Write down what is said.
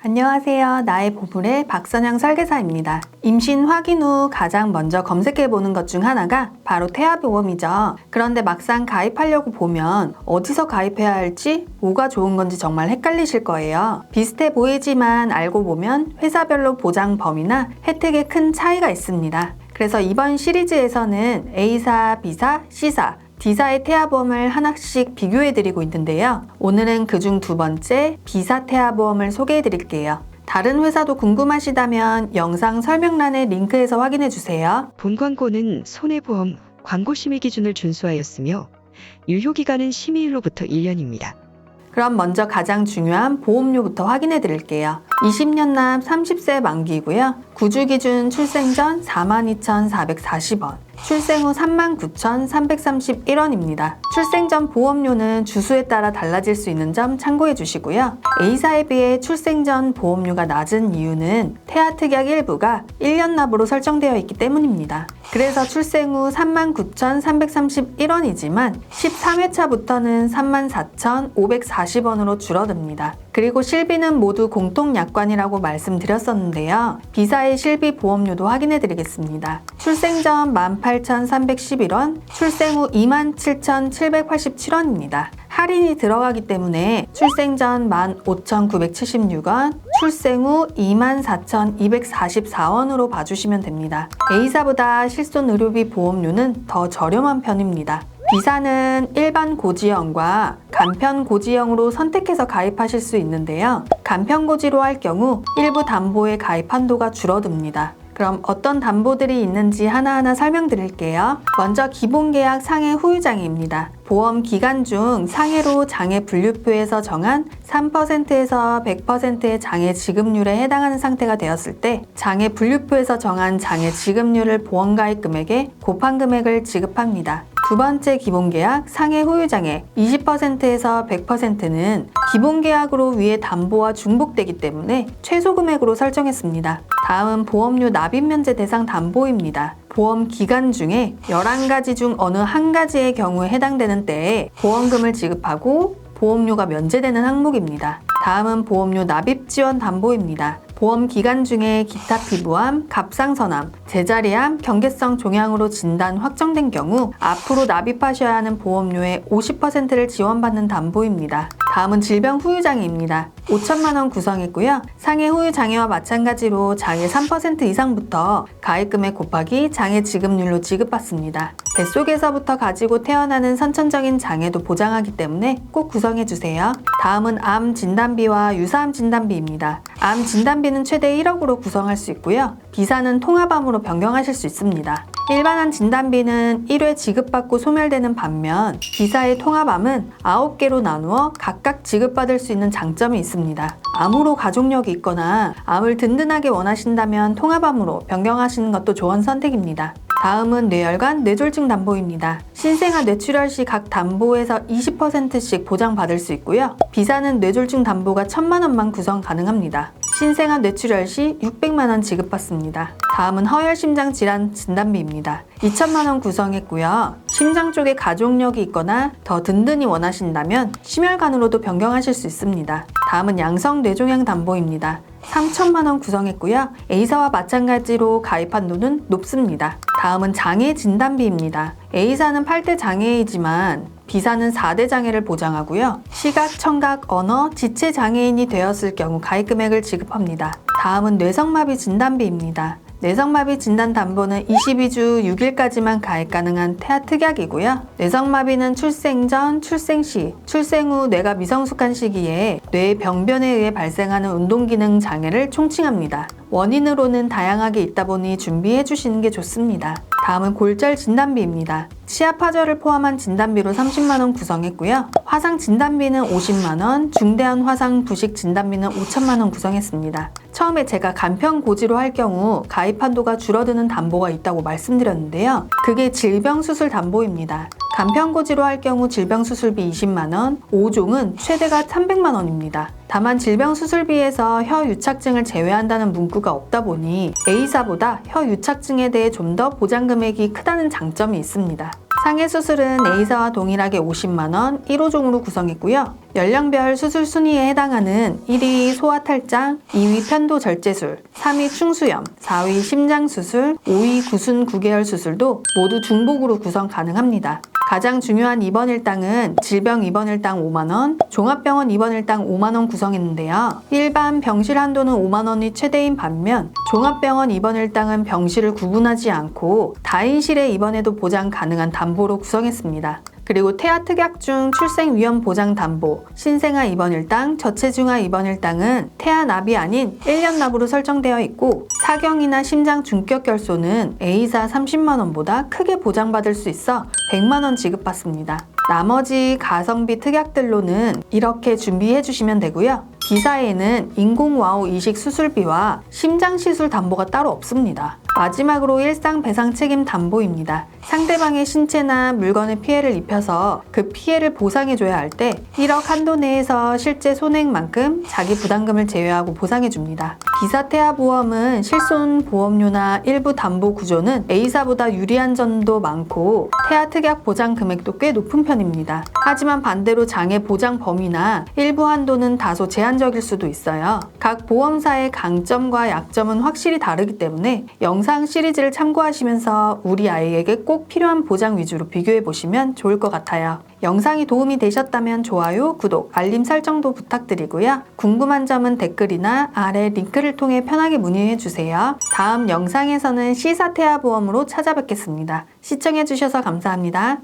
안녕하세요. 나의 보물의 박선영 설계사입니다. 임신 확인 후 가장 먼저 검색해보는 것 중 하나가 바로 태아보험이죠. 그런데 막상 가입하려고 보면 어디서 가입해야 할지 뭐가 좋은 건지 정말 헷갈리실 거예요. 비슷해 보이지만 알고 보면 회사별로 보장 범위나 혜택에 큰 차이가 있습니다. 그래서 이번 시리즈에서는 A사, B사, C사 D사의 태아보험을 하나씩 비교해드리고 있는데요. 오늘은 그중 두 번째 B사 태아보험을 소개해드릴게요. 다른 회사도 궁금하시다면 영상 설명란에 링크해서 확인해주세요. 본 광고는 손해보험 광고 심의 기준을 준수하였으며 유효기간은 심의일로부터 1년입니다. 그럼 먼저 가장 중요한 보험료부터 확인해 드릴게요. 20년 납 30세 만기고요. 구주 기준 출생 전 42,440원, 출생 후 39,331원입니다. 출생 전 보험료는 주수에 따라 달라질 수 있는 점 참고해 주시고요. A사에 비해 출생 전 보험료가 낮은 이유는 태아 특약 일부가 1년 납으로 설정되어 있기 때문입니다. 그래서 출생 후 39,331원이지만 13회차부터는 34,540원으로 줄어듭니다. 그리고 실비는 모두 공통약관이라고 말씀드렸었는데요. B사의 실비 보험료도 확인해 드리겠습니다. 출생 전 18,311원, 출생 후 27,787원입니다. 할인이 들어가기 때문에 출생 전 15,976원, 출생 후 24,244원으로 봐주시면 됩니다. A사보다 실손 의료비 보험료는 더 저렴한 편입니다. B사는 일반 고지형과 간편 고지형으로 선택해서 가입하실 수 있는데요. 간편 고지로 할 경우 일부 담보의 가입 한도가 줄어듭니다. 그럼 어떤 담보들이 있는지 하나하나 설명드릴게요. 먼저 기본계약 상해 후유장애입니다. 보험 기간 중 상해로 장애 분류표에서 정한 3%에서 100%의 장애 지급률에 해당하는 상태가 되었을 때 장애 분류표에서 정한 장애 지급률을 보험가입 금액에 곱한 금액을 지급합니다. 두 번째 기본계약 상해 후유장애 20%에서 100%는 기본계약으로 위의 담보와 중복되기 때문에 최소 금액으로 설정했습니다. 다음은 보험료 납입 면제 대상 담보입니다. 보험 기간 중에 11가지 중 어느 한 가지의 경우에 해당되는 때에 보험금을 지급하고 보험료가 면제되는 항목입니다. 다음은 보험료 납입 지원 담보입니다. 보험 기간 중에 기타 피부암, 갑상선암, 제자리암, 경계성 종양으로 진단 확정된 경우 앞으로 납입하셔야 하는 보험료의 50%를 지원받는 담보입니다. 다음은 질병 후유장애입니다. 5천만 원 구성했고요. 상해 후유장애와 마찬가지로 장애 3% 이상부터 가입금액 곱하기 장애 지급률로 지급받습니다. 뱃속에서부터 가지고 태어나는 선천적인 장애도 보장하기 때문에 꼭 구성해주세요. 다음은 암 진단비와 유사암 진단비입니다. 암 진단비는 최대 1억으로 구성할 수 있고요. B사는 통합암으로 변경하실 수 있습니다. 일반암 진단비는 1회 지급받고 소멸되는 반면 B사의 통합암은 9개로 나누어 각각 지급받을 수 있는 장점이 있습니다. 암으로 가족력이 있거나 암을 든든하게 원하신다면 통합암으로 변경하시는 것도 좋은 선택입니다. 다음은 뇌혈관 뇌졸중 담보입니다. 신생아 뇌출혈 시 각 담보에서 20%씩 보장받을 수 있고요. B사는 뇌졸중 담보가 1,000만 원만 구성 가능합니다. 신생아 뇌출혈 시 600만 원 지급받습니다. 다음은 허혈심장 질환 진단비입니다. 2천만 원 구성했고요. 심장 쪽에 가족력이 있거나 더 든든히 원하신다면 심혈관으로도 변경하실 수 있습니다. 다음은 양성 뇌종양 담보입니다. 3천만 원 구성했고요. A사와 마찬가지로 가입 한도는 높습니다. 다음은 장애 진단비입니다. A사는 8대 장애이지만 B사는 4대 장애를 보장하고요. 시각, 청각, 언어, 지체 장애인이 되었을 경우 가입 금액을 지급합니다. 다음은 뇌성마비 진단비입니다. 뇌성마비 진단 담보는 22주 6일까지만 가입 가능한 태아 특약이고요. 뇌성마비는 출생 전, 출생 시, 출생 후 뇌가 미성숙한 시기에 뇌의 병변에 의해 발생하는 운동기능 장애를 총칭합니다. 원인으로는 다양하게 있다 보니 준비해 주시는 게 좋습니다. 다음은 골절 진단비입니다. 치아 파절을 포함한 진단비로 30만 원 구성했고요. 화상 진단비는 50만 원, 중대한 화상 부식 진단비는 5천만 원 구성했습니다. 처음에 제가 간편 고지로 할 경우 가입 한도가 줄어드는 담보가 있다고 말씀드렸는데요. 그게 질병수술 담보입니다. 간편 고지로 할 경우 질병수술비 20만 원, 5종은 최대가 300만 원입니다. 다만 질병수술비에서 혀 유착증을 제외한다는 문구가 없다 보니 A사보다 혀 유착증에 대해 좀 더 보장 금액이 크다는 장점이 있습니다. 상해 수술은 A사와 동일하게 50만원 1호종으로 구성했고요. 연령별 수술 순위에 해당하는 1위 소아탈장, 2위 편도절제술, 3위 충수염, 4위 심장수술, 5위 구순 9개월 수술도 모두 중복으로 구성 가능합니다. 가장 중요한 입원 일당은 질병 입원 일당 5만원, 종합병원 입원 일당 5만원 구성했는데요. 일반 병실 한도는 5만원이 최대인 반면 종합병원 입원 일당은 병실을 구분하지 않고 다인실에 입원해도 보장 가능한 담보로 구성했습니다. 그리고 태아 특약 중 출생 위험 보장 담보, 신생아 입원 일당, 저체중아 입원 일당은 태아 납이 아닌 1년 납으로 설정되어 있고 사경이나 심장 중격 결손은 A사 30만원보다 크게 보장받을 수 있어 100만원 지급받습니다. 나머지 가성비 특약들로는 이렇게 준비해 주시면 되고요. B사에는 인공와우 이식 수술비와 심장시술 담보가 따로 없습니다. 마지막으로 일상 배상 책임 담보입니다. 상대방의 신체나 물건에 피해를 입혀서 그 피해를 보상해줘야 할 때 1억 한도 내에서 실제 손해액만큼 자기 부담금을 제외하고 보상해줍니다. B사 태아보험은 실손 보험료나 일부 담보 구조는 A사보다 유리한 점도 많고 태아 특약 보장 금액도 꽤 높은 편입니다. 하지만 반대로 장애 보장 범위나 일부 한도는 다소 제한적일 수도 있어요. 각 보험사의 강점과 약점은 확실히 다르기 때문에 영상 시리즈를 참고하시면서 우리 아이에게 꼭 필요한 보장 위주로 비교해 보시면 좋을 것 같아요. 영상이 도움이 되셨다면 좋아요, 구독, 알림 설정도 부탁드리고요. 궁금한 점은 댓글이나 아래 링크를 통해 편하게 문의해 주세요. 다음 영상에서는 C사 태아보험으로 찾아뵙겠습니다. 시청해 주셔서 감사합니다.